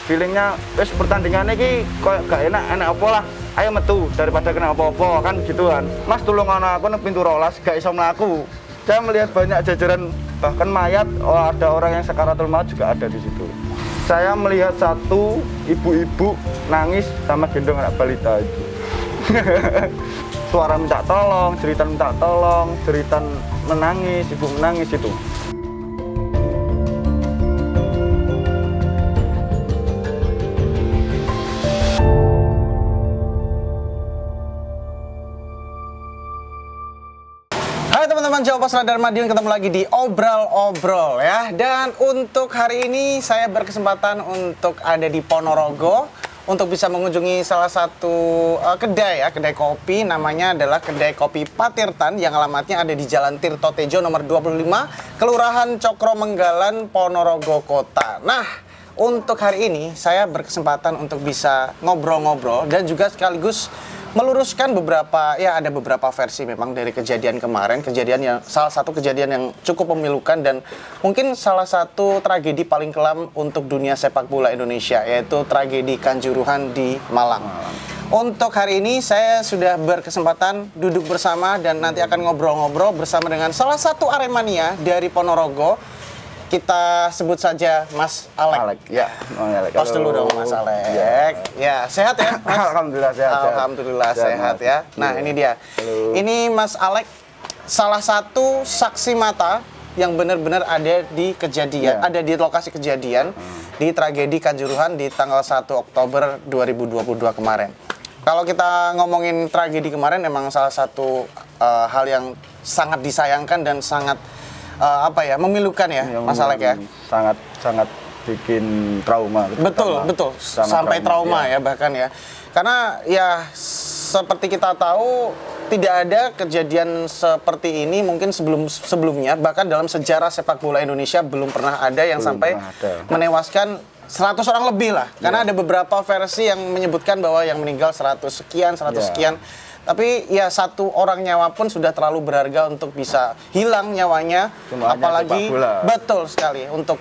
feelingnya wis pertandingannya ki koyo gak enak apa lah, ayo metu daripada kena apa-apa kan gituan. Mas tulung ana aku nang pintu rolas gak iso mlaku. Saya melihat banyak jajaran bahkan mayat, ada orang yang sakaratul maut juga ada di situ. Saya melihat satu ibu-ibu nangis sama gendong anak balita itu. Suara minta tolong, cerita menangis, ibu menangis itu. Hai teman-teman Jawa Pos Radar Madiun, ketemu lagi di Obrol ya. Dan untuk hari ini saya berkesempatan untuk ada di Ponorogo untuk bisa mengunjungi salah satu kedai kopi, namanya adalah kedai kopi Patirtan yang alamatnya ada di Jalan Tirto Tejo nomor 25, Kelurahan Cokro Menggalan, Ponorogo Kota. Nah, untuk hari ini saya berkesempatan untuk bisa ngobrol-ngobrol dan juga sekaligus meluruskan ada beberapa versi memang dari kejadian kemarin, salah satu kejadian yang cukup memilukan dan mungkin salah satu tragedi paling kelam untuk dunia sepak bola Indonesia, yaitu tragedi Kanjuruhan di Malang. Untuk hari ini saya sudah berkesempatan duduk bersama dan nanti akan ngobrol-ngobrol bersama dengan salah satu Aremania dari Ponorogo. Kita sebut saja Mas Alek. Ya, Alek. Tos dulu dong Mas Alek. Ya, sehat ya Mas? Alhamdulillah sehat. Alhamdulillah sehat ya. Nah, ini dia. Halo. Ini Mas Alek, salah satu saksi mata yang benar-benar ada di kejadian, ada di lokasi kejadian di tragedi Kanjuruhan di tanggal 1 Oktober 2022 kemarin. Kalau kita ngomongin tragedi kemarin, memang salah satu hal yang sangat disayangkan dan sangat memilukan ya, Mas Alek ya. Sangat bikin trauma. Betul. Sampai trauma ya bahkan ya. Karena ya seperti kita tahu tidak ada kejadian seperti ini mungkin sebelumnya, bahkan dalam sejarah sepak bola Indonesia belum pernah ada yang sampai menewaskan 100 orang lebih lah. Karena ada beberapa versi yang menyebutkan bahwa yang meninggal 100 sekian. Tapi ya satu orang nyawa pun sudah terlalu berharga untuk bisa hilang nyawanya. Apalagi betul sekali untuk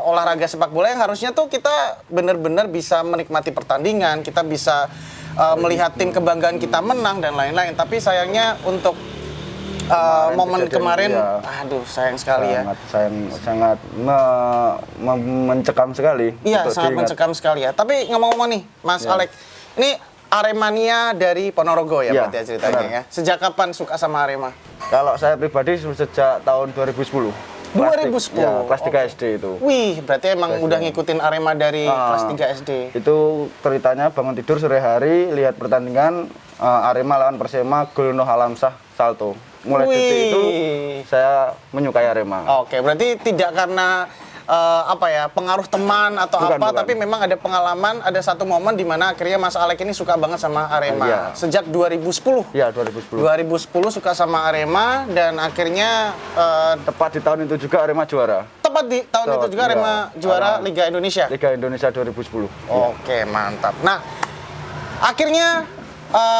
olahraga sepak bola yang harusnya tuh kita benar-benar bisa menikmati pertandingan, kita bisa melihat tim kebanggaan kita menang dan lain-lain. Tapi sayangnya untuk momen kemarin, aduh sayang sekali sangat mencekam sekali. Iya, sangat mencekam sekali ya. Tapi ngomong-ngomong nih, Mas Alek, ini Aremania dari Ponorogo ya berarti ya ceritanya ya. Sejak kapan suka sama Arema? Kalau saya pribadi sejak tahun 2010. 2010? Ya, kelas 3 SD itu. Wih, berarti emang udah ngikutin Arema dari kelas 3 SD. Itu ceritanya bangun tidur sore hari, lihat pertandingan Arema lawan Persema, gol Noh Alamsah salto. Mulai detik itu saya menyukai Arema. Oke, berarti tidak karena pengaruh teman atau bukan. Tapi memang ada pengalaman, ada satu momen di mana akhirnya Mas Alek ini suka banget sama Arema. Iya. Sejak 2010. Iya, 2010. 2010 suka sama Arema dan akhirnya tepat di tahun itu juga Arema juara. Tepat di tahun itu juga Arema juara Liga Indonesia. Liga Indonesia 2010. Oke, mantap. Nah, akhirnya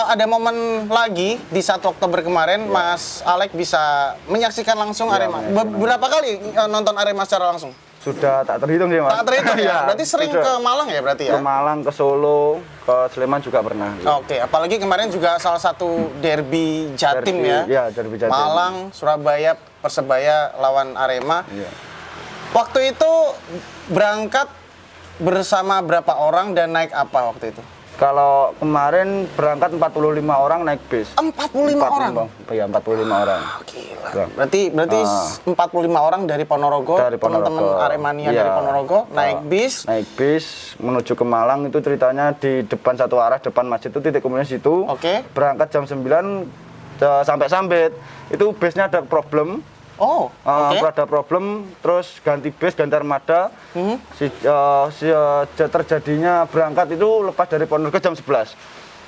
ada momen lagi di 1 Oktober kemarin, Mas Alek bisa menyaksikan langsung Arema. Berapa kali nonton Arema secara langsung? Sudah tak terhitung sih, Mas. Tak terhitung ya? Berarti sering ke Malang ya berarti ya? Ke Malang, ke Solo, ke Sleman juga pernah. Oke, apalagi kemarin juga salah satu derby Jatim ya? Iya, derby Jatim. Malang, Surabaya, Persebaya lawan Arema. Iya. Waktu itu berangkat bersama berapa orang dan naik apa waktu itu? Kalau kemarin berangkat 45 orang naik bis. 45 orang? Iya, 45 orang. Gila. Berarti 45 orang dari Ponorogo, teman-teman Aremania dari Ponorogo, naik bis. Naik bis, menuju ke Malang, itu ceritanya di depan satu arah, depan masjid itu titik kumpulnya situ. Oke. Berangkat jam 9, sampai Sambit. Itu bisnya ada problem. Ada problem, terus ganti bis, ganti armada. Terjadinya berangkat itu lepas dari Ponorogo jam 11.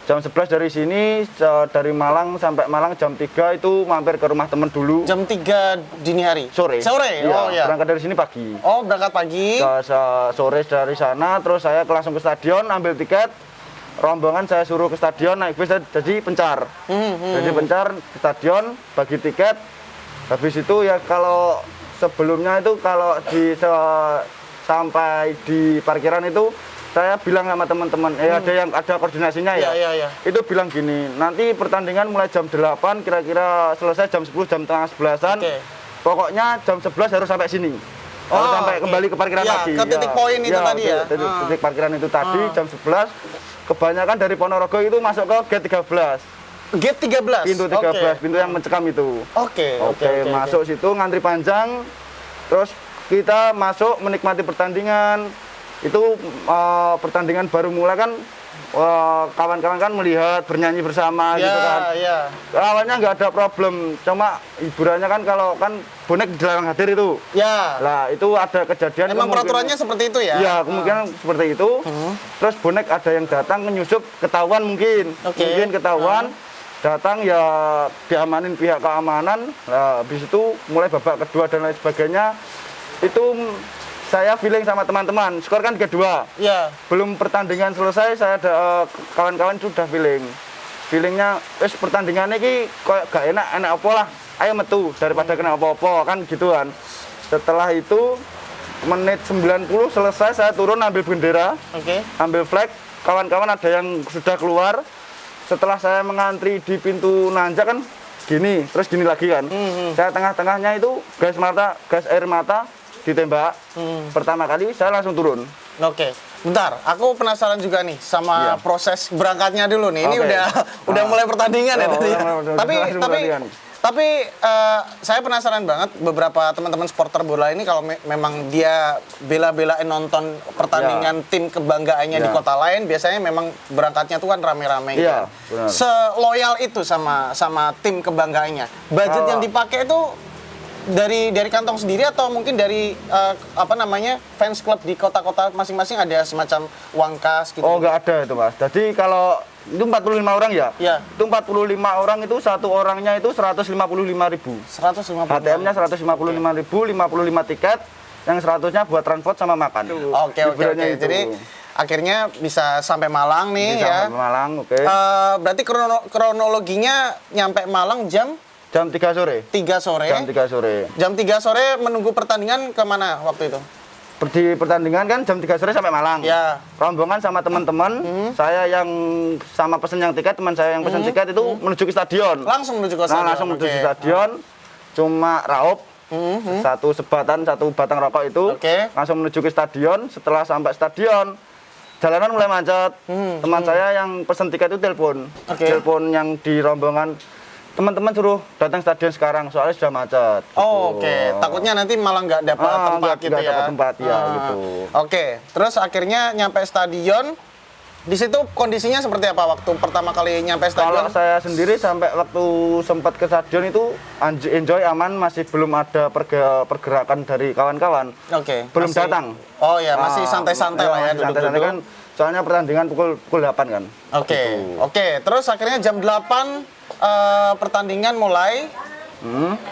Jam 11 dari sini, dari Malang sampai Malang jam 3 itu mampir ke rumah temen dulu. Jam 3 dini hari? Sore? Ya, berangkat dari sini pagi. Oh, berangkat pagi? Sore dari sana, terus saya langsung ke stadion, ambil tiket. Rombongan saya suruh ke stadion, naik bis, jadi pencar. Jadi pencar ke stadion, bagi tiket. Habis itu ya kalau sebelumnya itu kalau sampai di parkiran itu saya bilang sama teman-teman, ada koordinasinya ya. Iya. Itu bilang gini, nanti pertandingan mulai jam 8, kira-kira selesai jam 10, jam tengah 11-an. Oke. Pokoknya jam 11 harus sampai sini. Harus sampai kembali ke parkiran ya, lagi. ke titik poin itu tadi ya. Titik parkiran itu tadi jam 11. Kebanyakan dari Ponorogo itu masuk ke gate 13. Gate 13. Pintu 13, pintu yang mencekam itu. Oke. Masuk situ ngantri panjang. Terus kita masuk menikmati pertandingan. Itu pertandingan baru mulai kan, kawan-kawan kan melihat bernyanyi bersama gitu kan. Iya. Awalnya nggak ada problem, cuma hiburannya kan kalau kan bonek dilarang hadir itu. Ya. Lah itu ada kejadian. Emang peraturannya seperti itu ya? Iya, kemungkinan seperti itu. Terus bonek ada yang datang menyusup, ketahuan mungkin. Oke. Mungkin ketahuan. Datang ya diamanin pihak keamanan. Nah, habis itu mulai babak kedua dan lain sebagainya. Itu saya feeling sama teman-teman. Skor kan 3-2. Iya. Belum pertandingan selesai, saya ada kawan-kawan sudah feeling. Feelingnya, pertandingannya ini kayak gak enak apa lah. Ayo metu daripada kena apa-apa kan gituan. Setelah itu menit 90 selesai, saya turun ambil bendera, Oke. ambil flag. Kawan-kawan ada yang sudah keluar. Setelah saya mengantri di pintu nanjak kan gini, terus gini lagi kan. Saya tengah-tengahnya itu gas air mata ditembak. Pertama kali saya langsung turun. Oke. Bentar, aku penasaran juga nih sama proses berangkatnya dulu nih. Ini udah mulai pertandingan ya tadi. Tapi saya penasaran banget beberapa teman-teman supporter bola ini kalau memang dia bela-belain nonton pertandingan tim kebanggaannya di kota lain, biasanya memang berangkatnya tuh kan rame-rame gitu. Benar. Seloyal itu sama tim kebanggaannya. Budget yang dipakai itu dari kantong sendiri atau mungkin dari fans club di kota-kota masing-masing ada semacam uang kas gitu? Oh, nggak ada itu Mas. Jadi kalau itu 45 orang ya? Iya. Itu 45 orang itu satu orangnya itu 155.000. 150. HTM-nya 155.000, 55 tiket, yang 100-nya buat transport sama makan. Oke. Jadi akhirnya bisa sampai Malang nih bisa ya. Sampai Malang, oke. Berarti kronologinya nyampe Malang jam 3 sore. 3 sore. Jam 3 sore. Jam 3 sore menunggu pertandingan kemana waktu itu? Di pertandingan kan jam 3 sore sampai Malang. Ya. Rombongan sama teman-teman, saya yang sama pesen yang tiket, teman saya yang pesen tiket itu menuju ke stadion. Langsung menuju ke stadion. Langsung menuju ke stadion. Cuma raup. Satu batang rokok itu. Langsung menuju ke stadion. Setelah sampai stadion, jalanan mulai macet. Teman saya yang pesen tiket itu telepon. Telepon yang di rombongan. Teman-teman suruh datang stadion sekarang soalnya sudah macet. Oh, oke. Takutnya nanti malah nggak dapat tempat gitu ya. Dapat tempat ya gitu. Oke. Terus akhirnya nyampe stadion. Di situ kondisinya seperti apa waktu pertama kali nyampe stadion? Kalau saya sendiri sampai waktu sempat ke stadion itu enjoy, aman, masih belum ada pergerakan dari kawan-kawan. Oke. Belum datang. Oh ya, masih santai-santai lah ya, santai-santai kan. Soalnya pertandingan pukul 8 kan. Oke. Terus akhirnya jam 8 pertandingan mulai.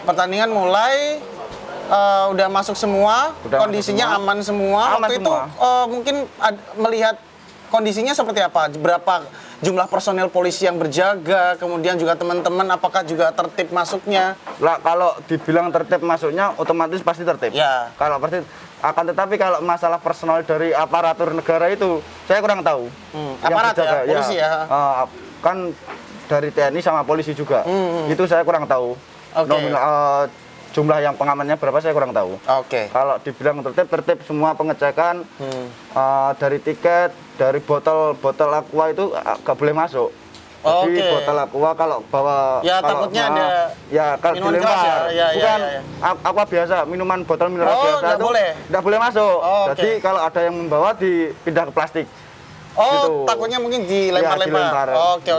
Pertandingan mulai, udah masuk semua, kondisinya aman semua. Waktu itu mungkin melihat kondisinya seperti apa? Berapa jumlah personel polisi yang berjaga, kemudian juga teman-teman apakah juga tertib masuknya? Lah kalau dibilang tertib masuknya otomatis pasti tertib. Ya. Kalau pasti akan, tetapi kalau masalah personal dari aparatur negara itu saya kurang tahu. Aparat ya, polisi ya. Kan dari TNI sama polisi juga. Itu saya kurang tahu. Jumlah yang pengamannya berapa saya kurang tahu. Kalau dibilang tertib semua pengecekan dari tiket, dari botol aqua itu nggak boleh masuk. Jadi botol aqua kalau bawa takutnya ada kalau dilempar bukan aqua biasa, minuman botol mineral biasa itu nggak boleh masuk. Jadi kalau ada yang membawa dipindah ke plastik. Gitu. Takutnya mungkin dilempar-lempar. Oke.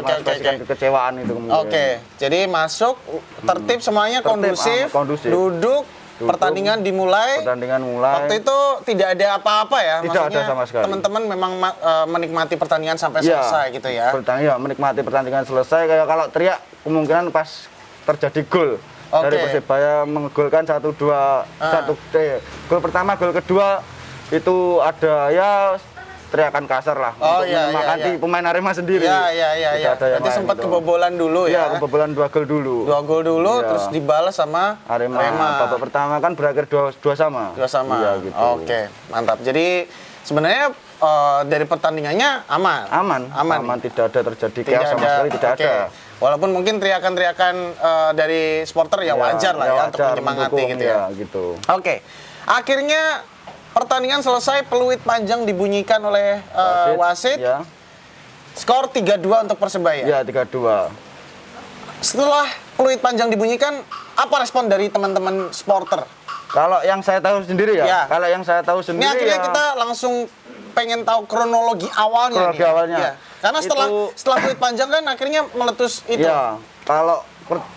Kekecewaan itu kemudian. Jadi masuk, tertib semuanya, kondusif, duduk, pertandingan dimulai. Waktu itu tidak ada apa-apa ya? Tidak ada sama sekali. Teman-teman memang menikmati pertandingan sampai selesai gitu ya? Menikmati pertandingan selesai. Kayak kalau teriak, kemungkinan pas terjadi gol. Dari Persebaya menggolkan 1-2. Gol pertama, gol kedua itu ada teriakan kasar lah untuk menyemangati pemain Arema sendiri. Iya. Berarti sempat kebobolan dulu ya? Iya, kebobolan 2 gol dulu. 2 gol dulu, terus dibalas sama Arema. Babak pertama kan berakhir 2-2 sama. 2 sama. Iya, gitu. Oke, mantap. Jadi sebenarnya dari pertandingannya aman. Aman, tidak ada terjadi Tidak chaos sama sekali, tidak oke. ada. Walaupun mungkin teriakan-teriakan dari supporter ya wajar lah ya untuk menyemangati mendukung, gitu ya. Gitu. Oke. Akhirnya pertandingan selesai, peluit panjang dibunyikan oleh wasit. Ya. Skor 3-2 untuk Persebaya. Ya, 3-2. Setelah peluit panjang dibunyikan, apa respon dari teman-teman supporter? Kalau yang saya tahu sendiri ya, Ya. kalau yang saya tahu Ini sendiri akhirnya ya, kita langsung pengen tahu kronologi awalnya. Kronologi nih. awalnya. Ya. Karena setelah peluit panjang kan akhirnya meletus itu. ya, kalau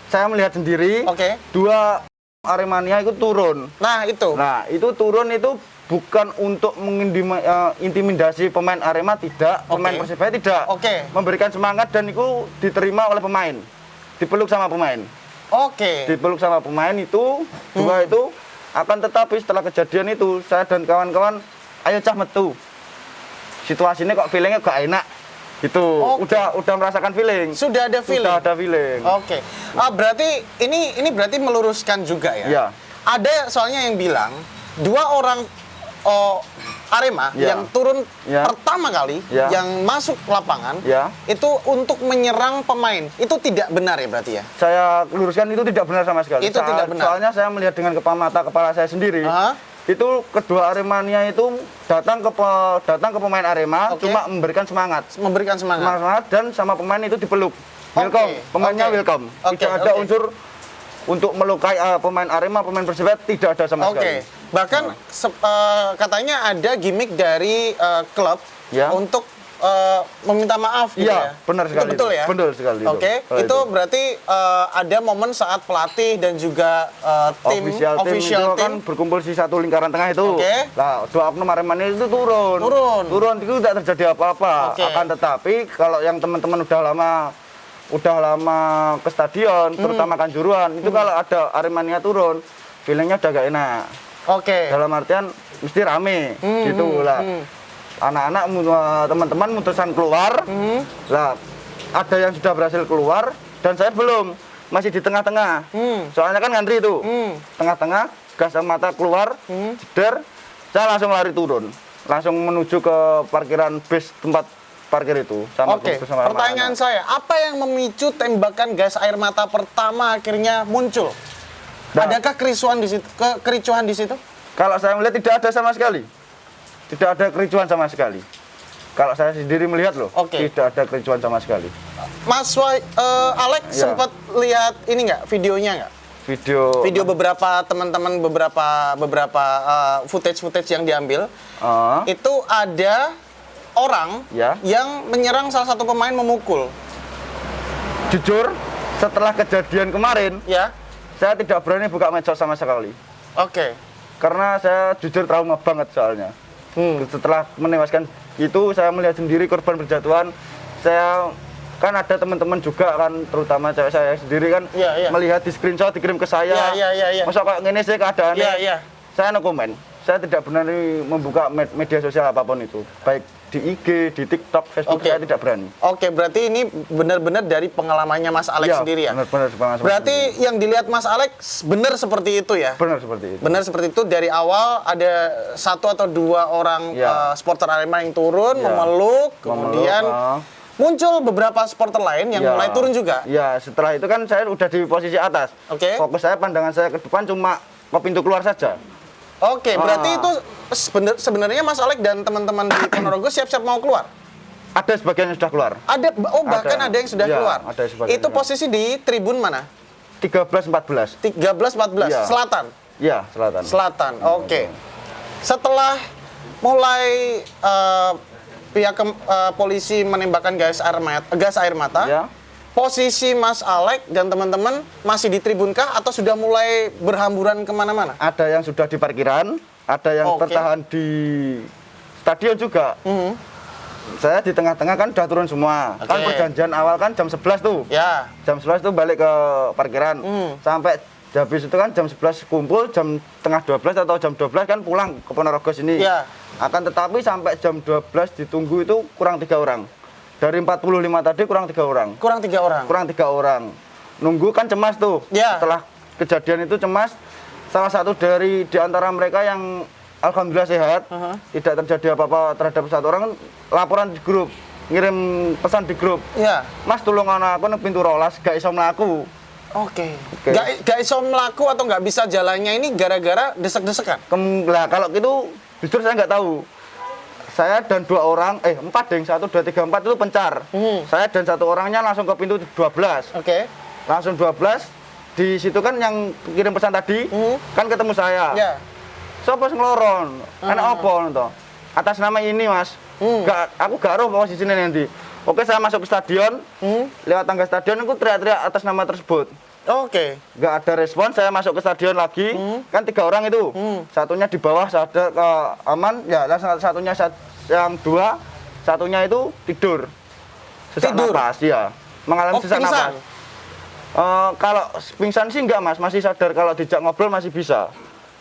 saya melihat sendiri, Oke. dua Aremania itu turun. Nah, itu. Nah, itu turun itu bukan untuk mengintimidasi pemain Arema, tidak. Pemain Oke. Persebaya tidak. Oke. Memberikan semangat dan itu diterima oleh pemain. Dipeluk sama pemain. Oke. Dipeluk sama pemain itu, dua itu. Akan tetapi setelah kejadian itu, saya dan kawan-kawan, ayo cah metu. Situasinya kok feelingnya gak enak. Gitu. Oke. Udah merasakan feeling. Sudah ada feeling. Sudah ada feeling. Oke. Berarti ini berarti meluruskan juga ya. Iya. Ada soalnya yang bilang dua orang Arema Ya. yang turun Ya. pertama kali Ya. yang masuk lapangan Ya. itu untuk menyerang pemain. Itu tidak benar ya berarti ya? Saya luruskan itu tidak benar sama sekali. Itu tidak benar. Soalnya saya melihat dengan mata kepala saya sendiri. Aha. Itu kedua Aremania itu datang ke pemain Arema, Oke. cuma memberikan semangat. Memberikan semangat. Semangat dan sama pemain itu dipeluk. Welcome, pemainnya Oke. welcome. Oke, Tidak ada oke. unsur untuk melukai pemain Arema, pemain Persebaya, tidak ada sama sekali. Bahkan katanya ada gimmick dari klub Ya. untuk meminta maaf gitu Iya, ya. benar sekali Itu betul itu. ya? Betul sekali itu. Oke, Kalau itu berarti ada momen saat pelatih dan juga tim official team kan berkumpul di satu lingkaran tengah itu. Oke. Nah, dua oknum Aremania itu turun. Turun. Itu tidak terjadi apa-apa. Oke. Akan tetapi kalau yang teman-teman udah lama ke stadion, terutama Kanjuruhan, itu kalau ada Aremania turun, feelingnya udah gak enak. Oke. Dalam artian mesti rame, gitu lah. Anak-anak, teman-teman memutuskan keluar, lah ada yang sudah berhasil keluar, dan saya belum, masih di tengah-tengah. Soalnya kan ngantri itu, tengah-tengah, gas mata keluar, jeder, saya langsung lari turun, langsung menuju ke parkiran bis tempat parkir itu. Oke, pertanyaan saya, apa yang memicu tembakan gas air mata pertama akhirnya muncul? Nah. Adakah kericuhan di situ? Kalau saya melihat tidak ada sama sekali. Tidak ada kericuhan sama sekali. Kalau saya sendiri melihat loh, Oke. tidak ada kericuhan sama sekali. Mas Alex Ya. sempat lihat ini nggak videonya nggak? Video beberapa teman-teman beberapa footage yang diambil itu ada orang Ya. yang menyerang salah satu pemain memukul. Jujur, setelah kejadian kemarin, Ya, saya tidak berani buka medsos sama sekali. oke. Karena saya jujur trauma banget soalnya. Setelah menewaskan itu, saya melihat sendiri korban berjatuhan. Saya kan ada teman-teman juga kan, terutama cewek saya sendiri kan, Iya, iya. melihat di screenshot, dikirim ke saya. Iya. Masa kayak gini sih keadaannya? Iya. Saya no komen. Saya tidak berani membuka media sosial apapun itu, baik di IG, di TikTok, Facebook, Oke. saya tidak berani. Oke, berarti ini benar-benar dari pengalamannya Mas Alex Iya, sendiri ya? benar-benar pengalaman Berarti yang dilihat Mas Alex benar seperti itu ya? benar seperti itu. Benar seperti itu, dari awal ada satu atau dua orang Ya. supporter Arema yang turun, Ya. memeluk, kemudian muncul beberapa supporter lain yang Ya. mulai turun juga. Ya, setelah itu kan saya udah di posisi atas. Oke. Fokus saya, pandangan saya ke depan cuma ke pintu keluar saja. Oke, berarti itu sebenarnya Mas Alex dan teman-teman di Ponorogo siap-siap mau keluar? Ada sebagian yang sudah keluar. Bahkan ada yang sudah Ya, keluar. ada sebagian Itu yang posisi di tribun mana? 13-14. 13-14, Ya. selatan. Ya, selatan. Selatan, oke. Setelah mulai pihak polisi menembakkan gas air mata, Ya. posisi Mas Alex dan teman-teman masih di tribun kah atau sudah mulai berhamburan kemana-mana? Ada yang sudah di parkiran, ada yang Oke. tertahan di stadion juga. Saya di tengah-tengah kan udah turun semua. Oke. Kan perjanjian awal kan jam 11 tuh. Ya, Jam 11 tuh balik ke parkiran. Sampai habis itu kan jam 11 kumpul, jam tengah 12 atau jam 12 kan pulang ke Ponorogo sini. Ya. Akan tetapi sampai jam 12 ditunggu itu kurang 3 orang. Dari 45 tadi kurang 3 orang. kurang 3 orang. Kurang 3 orang. Nunggu kan cemas tuh. Ya. Setelah kejadian itu cemas. Salah satu di antara mereka yang alhamdulillah sehat. Tidak terjadi apa-apa terhadap satu orang. Laporan di grup, ngirim pesan di grup. Iya. Mas tulung anak aku nang pintu rolas gak iso mlaku. Oke. Gak iso melaku atau nggak bisa jalannya ini gara-gara desek-desekan? Lah kalau gitu jujur saya nggak tahu. Saya dan 2 orang, 4 deng, 1, 2, 3, 4 itu pencar. Saya dan 1 orangnya langsung ke pintu 12. Oke. Langsung 12, di situ kan yang kirim pesan tadi, kan ketemu saya. Ya. Sopo sing ngloron? Anak opo to? Atas nama ini, Mas. Aku gak roh posisinya nanti. Oke, saya masuk ke stadion, lewat tangga stadion, aku teriak-teriak atas nama tersebut. Oke. Nggak ada respon, saya masuk ke stadion lagi, kan 3 orang itu. Satunya di bawah, sadar ke aman, ya satunya yang 2, satunya itu tidur. Sesak napas, ya. Mengalami sesak pingsan? napas. Kalau pingsan sih enggak, Mas, masih sadar, kalau dijak ngobrol masih bisa.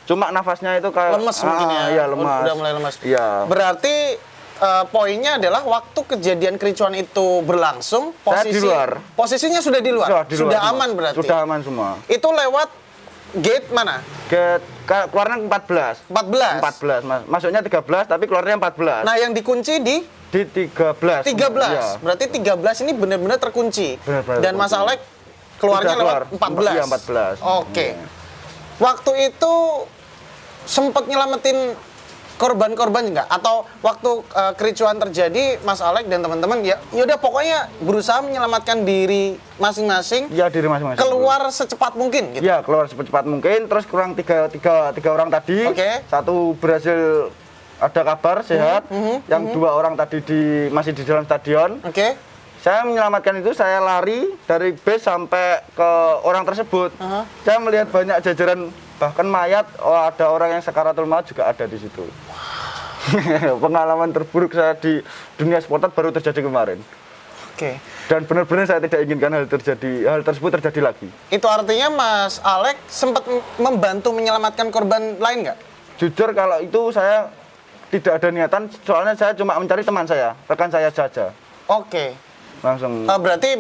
Cuma nafasnya itu kayak Lemes mungkin ya? Iya, lemas. Udah mulai lemas. Iya. Berarti poinnya adalah waktu kejadian kericuan itu berlangsung, Saya di luar. posisinya sudah di luar. Sudah semua. aman berarti. Sudah aman semua. Itu lewat gate mana? Keluarnya 14. 14. 14, Mas. Masuknya 13 tapi keluarnya 14. Nah, yang dikunci di 13. 13. Iya. Berarti 13 ini benar-benar terkunci. Benar-benar Dan Mas terkunci. Alek keluarnya Sudah lewat keluar. 14. Iya, 14. Oke. Iya. Waktu itu sempat nyelamatin korban-korban enggak? Atau waktu kericuan terjadi, Mas Alek dan teman-teman ya yaudah pokoknya berusaha menyelamatkan diri masing-masing, Ya, diri masing-masing. keluar secepat mungkin gitu. Ya, keluar secepat mungkin. Terus kurang tiga orang tadi. Oke. 1 berhasil ada kabar sehat. Yang 2 orang tadi masih di dalam stadion. Oke. Saya menyelamatkan itu, saya lari dari base sampai ke orang tersebut. Saya melihat banyak jajaran, bahkan mayat, ada orang yang sakaratul maut juga ada di situ. Pengalaman terburuk saya di dunia supporter baru terjadi kemarin. Oke. Dan benar-benar saya tidak inginkan hal tersebut terjadi lagi. Itu artinya Mas Alek sempat membantu menyelamatkan korban lain nggak? Jujur kalau itu saya tidak ada niatan, soalnya saya cuma mencari teman saya, rekan saya saja. Oke. Langsung. Berarti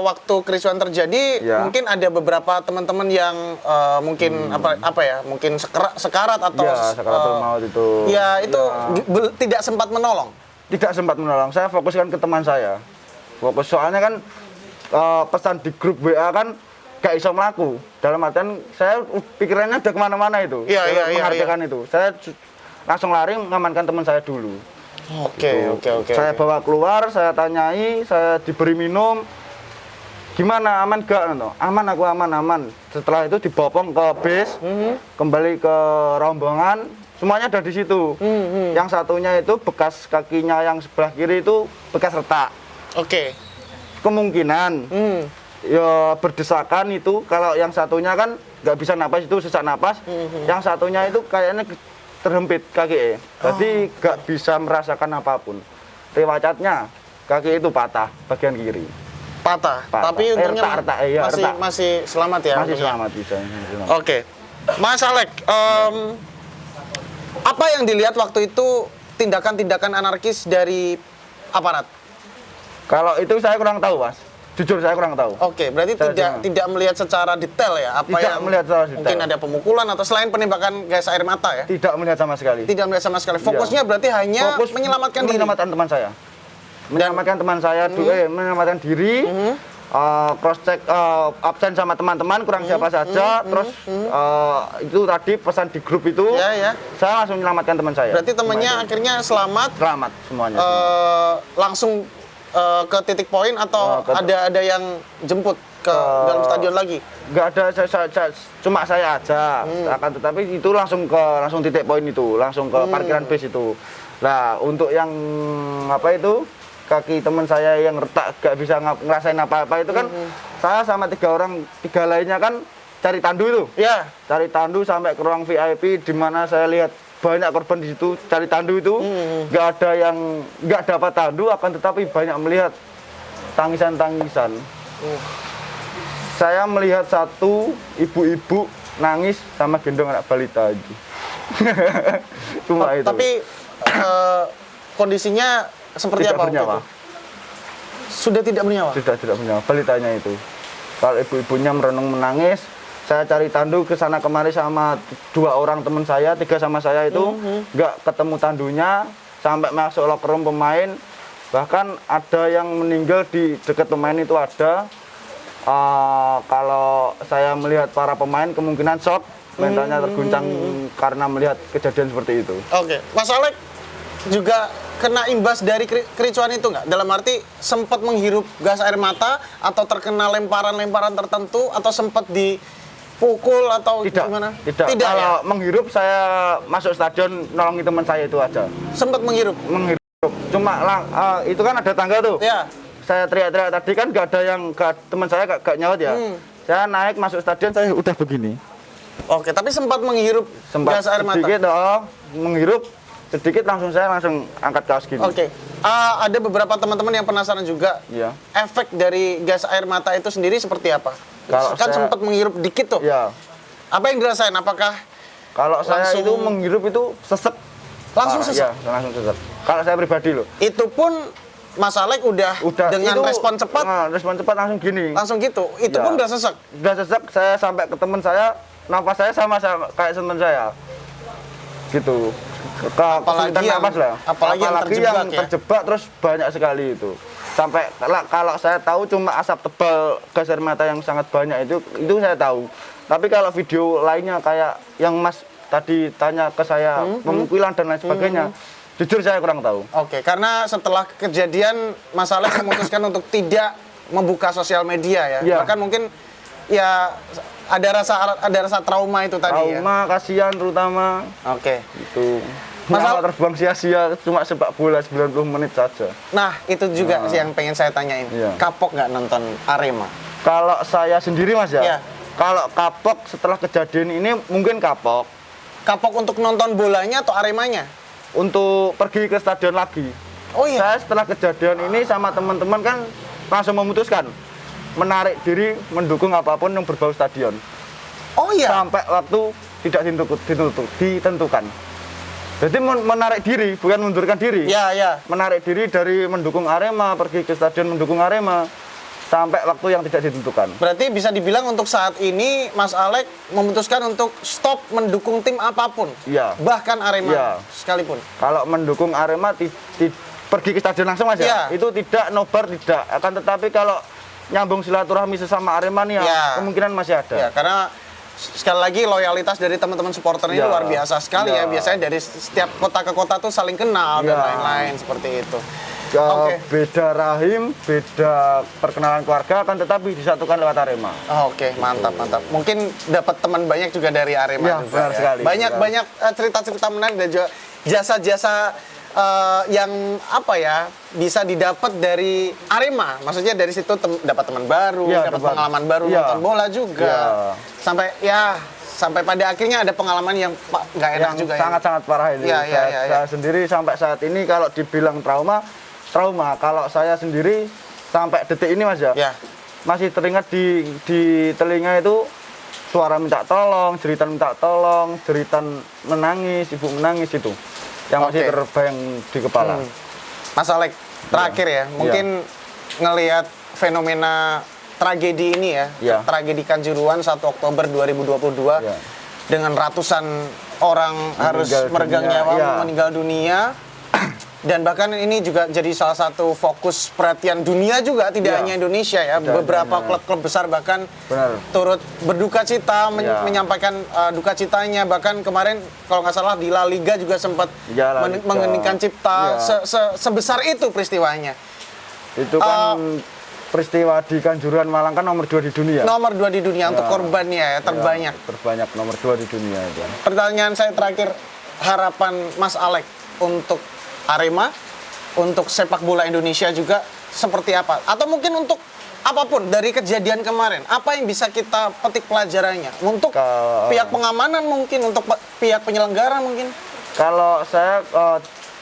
waktu kericuan terjadi Ya. mungkin ada beberapa teman-teman yang mungkin apa ya mungkin sekarat atau Ya, sakaratul maut itu. ya itu tidak sempat menolong. Tidak sempat menolong. Saya fokuskan ke teman saya. Fokus soalnya kan pesan di grup WA kan gak iso melaku. Dalam artian saya pikirannya udah kemana-mana itu. Iya, Saya iya, mengerjakan itu. Saya langsung lari mengamankan teman saya dulu. Oke. Saya bawa keluar, saya tanyai, saya diberi minum. Gimana, aman gak? Aman, aku aman. Setelah itu dibopong ke base, kembali ke rombongan, semuanya ada di situ. Yang satunya itu bekas kakinya yang sebelah kiri itu bekas retak. Oke. Kemungkinan ya berdesakan itu, kalau yang satunya kan nggak bisa napas, itu sesak napas. Yang satunya itu kayaknya terhempit kaki, jadi nggak bisa merasakan apapun. Riwayatnya kaki itu patah bagian kiri. Patah. Tapi untungnya retak. masih selamat ya. Masih untungnya. selamat bisa. Oke. Mas Alek, apa yang dilihat waktu itu tindakan-tindakan anarkis dari aparat? Kalau itu saya kurang tahu, Mas. Jujur saya kurang tahu. Oke, berarti tidak melihat secara detail ya apa Tidak yang melihat secara detail. mungkin ada pemukulan atau selain penembakan gas air mata ya? Tidak melihat sama sekali. Tidak melihat sama sekali. Fokusnya berarti hanya Fokus menyelamatkan diri. menyelamatkan teman saya. Menyelamatkan teman saya, menyelamatkan diri. Cross check absen sama teman-teman kurang siapa saja. Terus itu tadi pesan di grup itu. Ya. Saya langsung menyelamatkan teman saya. Berarti temannya akhirnya selamat. Selamat semuanya. Langsung ke titik poin atau ada yang jemput ke dalam stadion lagi? Nggak ada, cuma saya aja. Akan tetapi itu langsung titik poin itu, langsung ke parkiran bus itu. Nah, untuk yang apa itu kaki teman saya yang retak gak bisa ngerasain apa-apa itu kan saya sama 3 lainnya kan cari tandu itu. Ya. Cari tandu sampai ke ruang VIP di mana saya lihat banyak korban di situ, cari tandu itu nggak ada yang nggak dapat tandu, akan tetapi banyak melihat tangisan-tangisan. Saya melihat satu ibu-ibu nangis sama gendong anak balita aja. Cuma itu. Tapi kondisinya seperti Tidak apa? bernyawa. Sudah tidak bernyawa? Sudah tidak bernyawa, balitanya itu. Kalau ibu-ibunya merenung menangis, saya cari tandu ke sana kemari sama 2 orang teman saya, 3 sama saya itu nggak ketemu tandunya, sampai masuk locker room pemain, bahkan ada yang meninggal di dekat pemain itu ada. Kalau saya melihat para pemain kemungkinan shock, mentalnya terguncang karena melihat kejadian seperti itu. Oke, Mas Alek juga kena imbas dari kericuan itu nggak? Dalam arti sempat menghirup gas air mata atau terkena lemparan-lemparan tertentu atau sempat dipukul atau gimana? Tidak. Kalau menghirup saya masuk stadion nolongi teman saya itu aja. Sempat menghirup? Menghirup. Cuma itu kan ada tangga tuh. Ya. Saya teriak-teriak tadi kan teman saya gak nyaut ya. Saya naik masuk stadion saya udah begini. Oke, tapi sempat menghirup gas air mata? Sedikit menghirup sedikit saya langsung angkat kaos gini. Oke. Ada beberapa teman-teman yang penasaran juga. Iya. Efek dari gas air mata itu sendiri seperti apa? Kalau kan saya, sempat menghirup dikit tuh. Iya. Apa yang dirasain? Apakah kalau saya langsung itu menghirup itu sesek. Langsung sesek? Iya, langsung sesek. Kalau saya pribadi loh. Itu pun Mas Alek udah dengan itu, respon cepat. Respon cepat langsung gini. Langsung gitu. Itu pun udah sesek. Udah sesek, saya sampai ke teman saya, napas saya sama kayak teman saya. Gitu. Apalagi yang, napas lah. Apalagi yang terjebak terus banyak sekali itu. Sampai kalau saya tahu cuma asap tebal gas air mata yang sangat banyak itu saya tahu. Tapi kalau video lainnya kayak yang Mas tadi tanya ke saya pemukulan dan lain sebagainya, jujur saya kurang tahu. Oke, karena setelah kejadian Mas Alek memutuskan untuk tidak membuka sosial media ya. Ya. Bahkan mungkin ya ada rasa trauma itu tadi ya. Trauma, kasihan terutama. Oke. Itu. Nyawa terbuang sia-sia cuma sepak bola 90 menit saja. Nah, itu juga sih yang pengen saya tanyain. Iya. Kapok nggak nonton Arema? Kalau saya sendiri Mas ya. Iya. Kalau kapok setelah kejadian ini mungkin kapok. Kapok untuk nonton bolanya atau Aremanya? Untuk pergi ke stadion lagi. Oh iya. Saya setelah kejadian ini sama teman-teman kan langsung memutuskan menarik diri mendukung apapun yang berbau stadion. Oh iya. Sampai waktu tidak ditentukan. Jadi menarik diri, bukan mundurkan diri. Ya, ya. Menarik diri dari mendukung Arema, pergi ke stadion mendukung Arema sampai waktu yang tidak ditentukan. Berarti bisa dibilang untuk saat ini Mas Alek memutuskan untuk stop mendukung tim apapun. Iya. Bahkan Arema Iya. sekalipun. Kalau mendukung Arema pergi ke stadion langsung Mas ya. Iya. Itu tidak nobar tidak. Akan tetapi kalau nyambung silaturahmi sesama Arema nih ya, kemungkinan masih ada. Ya, karena sekali lagi loyalitas dari teman-teman supporter ini luar biasa sekali ya. Biasanya dari setiap kota ke kota tuh saling kenal dan lain-lain seperti itu. Beda rahim, beda perkenalan keluarga kan tetapi disatukan lewat Arema. Oke, mantap. Mungkin dapat teman banyak juga dari Arema juga. Benar sekali. Banyak cerita-cerita menarik dan juga jasa-jasa yang apa ya bisa didapat dari Arema. Maksudnya dari situ dapat teman baru, dapat pengalaman baru nonton bola juga. Sampai pada akhirnya ada pengalaman yang nggak enak juga sangat-sangat parah ini. Saya sendiri sampai saat ini kalau dibilang trauma. Kalau saya sendiri sampai detik ini Mas ya, masih teringat di telinga itu suara minta tolong, jeritan minta tolong, jeritan menangis, ibu menangis itu yang masih terbayang di kepala. Mas Alek, terakhir ya, mungkin ngelihat fenomena tragedi ini ya, tragedi Kanjuruhan 1 Oktober 2022 dengan ratusan orang harus meregang nyawa, meninggal dunia. Dan bahkan ini juga jadi salah satu fokus perhatian dunia juga, tidak hanya Indonesia ya. Beberapa klub-klub besar bahkan turut berduka cita, menyampaikan duka citanya. Bahkan kemarin kalau nggak salah di La Liga juga sempat mengeningkan cipta. Sebesar itu peristiwanya. Itu kan peristiwa di Kanjuruhan Malang kan nomor 2 di dunia. Nomor 2 di dunia untuk korbannya ya, terbanyak. Terbanyak nomor 2 di dunia itu. Pertanyaan saya terakhir, harapan Mas Alek untuk Arema, untuk sepak bola Indonesia juga seperti apa? Atau mungkin untuk apapun dari kejadian kemarin, apa yang bisa kita petik pelajarannya? Untuk pihak pengamanan mungkin, untuk pihak penyelenggara mungkin? Kalau saya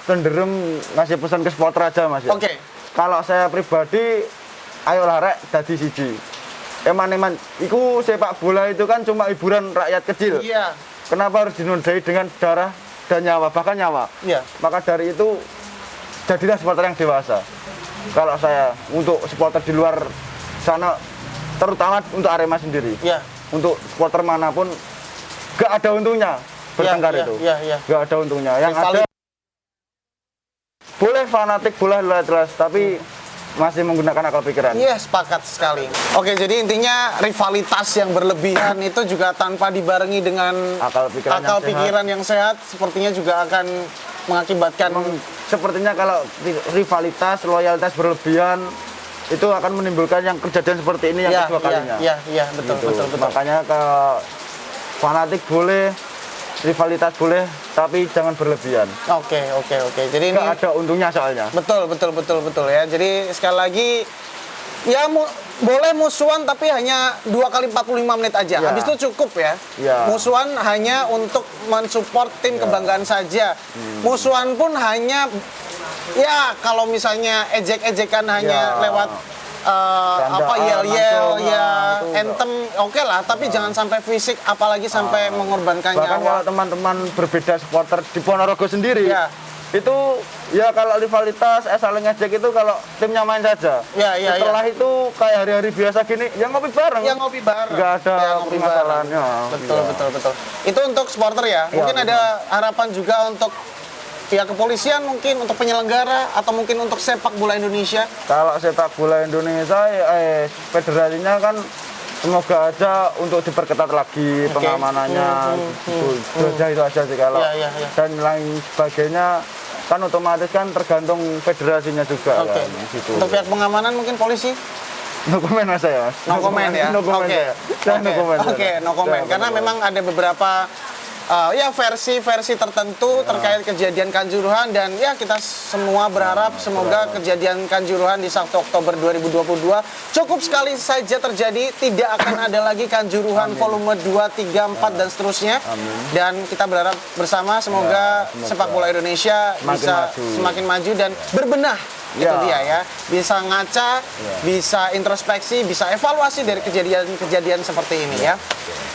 cenderung ngasih pesan ke supporter aja Mas ya. Oke. Kalau saya pribadi, ayolah rek dadi siji. Eman-eman, iku sepak bola itu kan cuma hiburan rakyat kecil. Iya. Kenapa harus dinodai dengan darah dan nyawa, bahkan nyawa? Iya. Maka dari itu, jadilah supporter yang dewasa. Kalau saya, untuk supporter di luar sana, terutama untuk Arema sendiri. Iya. untuk supporter manapun gak ada untungnya bertengkar itu. Iya. Gak ada untungnya. Yang ada boleh fanatik, boleh jelas, tapi masih menggunakan akal pikiran. Iya, sepakat sekali. Oke, jadi intinya rivalitas yang berlebihan itu juga tanpa dibarengi dengan Akal pikiran yang sehat, sepertinya juga akan mengakibatkan Sepertinya kalau rivalitas, loyalitas berlebihan itu akan menimbulkan yang kejadian seperti ini yang kedua kalinya. Iya, betul, Gitu. betul. Makanya ke fanatik boleh, rivalitas boleh, tapi jangan berlebihan. Oke. Jadi ini Nggak ada untungnya soalnya. betul ya. Jadi sekali lagi ya boleh musuhan tapi hanya 2 kali 45 menit aja. Ya. Habis itu cukup ya. Ya. Musuhan hanya untuk mensupport tim kebanggaan saja. Musuhan pun hanya ya kalau misalnya ejek-ejekan hanya Ya. lewat Candaan yel-yel langsung, ya itu anthem oke lah, tapi jangan sampai fisik apalagi sampai mengorbankan Bahkan kalau nyawa. teman-teman berbeda supporter di Ponorogo sendiri, Ya. itu ya kalau rivalitas, saling ngejek itu kalau timnya main saja. Ya. Setelah itu kayak hari-hari biasa gini, ya ngopi bareng. Yang ngopi bareng. Nggak ada Ya, ngopi permasalahannya. bareng. Betul. Itu untuk supporter ya. Iya, Mungkin betul. ada harapan juga untuk pihak kepolisian, mungkin untuk penyelenggara atau mungkin untuk sepak bola Indonesia. Kalau sepak bola Indonesia, federasinya kan semoga aja untuk diperketat lagi pengamanannya. Itu aja sih kalau. Iya. Dan lain sebagainya kan otomatis kan tergantung federasinya juga Oke. kan. Gitu. Untuk pihak pengamanan mungkin polisi. No comment mas saya. No comment ya. No comment Oke. saya. Saya no comment. Oke, no comment. Saya Karena no comment. memang ada beberapa ya versi-versi tertentu terkait kejadian Kanjuruhan, dan ya kita semua berharap semoga kejadian Kanjuruhan di 1 Oktober 2022 cukup sekali saja terjadi, tidak akan ada lagi Kanjuruhan volume 2, 3, 4 dan seterusnya. Dan kita berharap bersama semoga sepak bola Indonesia bisa semakin maju dan berbenah. Itu dia ya, bisa ngaca, bisa introspeksi, bisa evaluasi dari kejadian-kejadian seperti ini ya.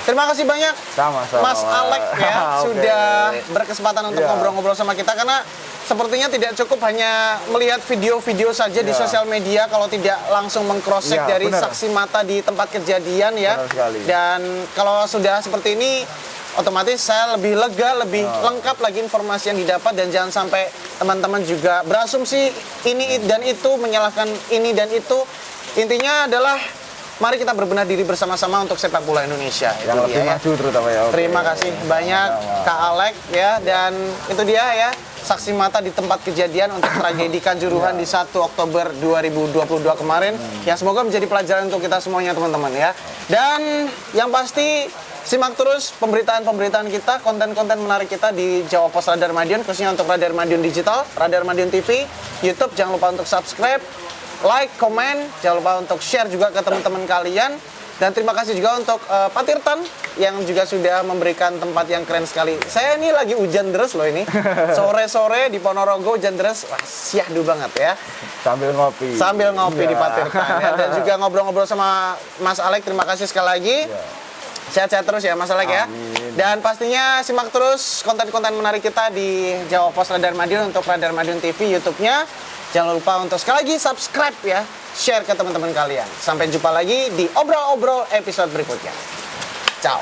Terima kasih banyak Sama-sama. Mas Alek ya Oke. sudah berkesempatan untuk Iya. ngobrol-ngobrol sama kita, karena sepertinya tidak cukup hanya melihat video-video saja di Iya. sosial media kalau tidak langsung meng-cross-check Iya, dari benar. saksi mata di tempat kejadian ya. Benar sekali. Dan kalau sudah seperti ini otomatis saya lebih lega, lebih Iya. lengkap lagi informasi yang didapat, dan jangan sampai teman-teman juga berasumsi ini dan itu, menyalahkan ini dan itu. Intinya adalah mari kita berbenah diri bersama-sama untuk sepak bola Indonesia. Itu Yang dia lebih ya. maju terutama ya. Oke. Terima kasih banyak Kak Alek ya, dan itu dia ya saksi mata di tempat kejadian untuk tragedi Kanjuruhan di 1 Oktober 2022 kemarin. Ya semoga menjadi pelajaran untuk kita semuanya teman-teman ya. Dan yang pasti simak terus pemberitaan-pemberitaan kita, konten-konten menarik kita di Jawa Pos Radar Madiun, khususnya untuk Radar Madiun Digital, Radar Madiun TV, YouTube. Jangan lupa untuk subscribe, like, komen, jangan lupa untuk share juga ke teman-teman kalian. Dan terima kasih juga untuk Pak Tirtan yang juga sudah memberikan tempat yang keren sekali. Saya ini lagi hujan deras loh ini. Sore-sore di Ponorogo hujan deras, wah syahdu banget ya. Sambil ngopi. Sambil ngopi Iya. di Pak Tirtan ya. Dan juga ngobrol-ngobrol sama Mas Alek, terima kasih sekali lagi. Sehat-sehat terus ya Mas Alek ya. Dan pastinya simak terus konten-konten menarik kita di Jawa Pos Radar Madiun untuk Radar Madiun TV YouTube-nya. Jangan lupa untuk sekali lagi subscribe ya, share ke teman-teman kalian. Sampai jumpa lagi di obrol-obrol episode berikutnya. Ciao.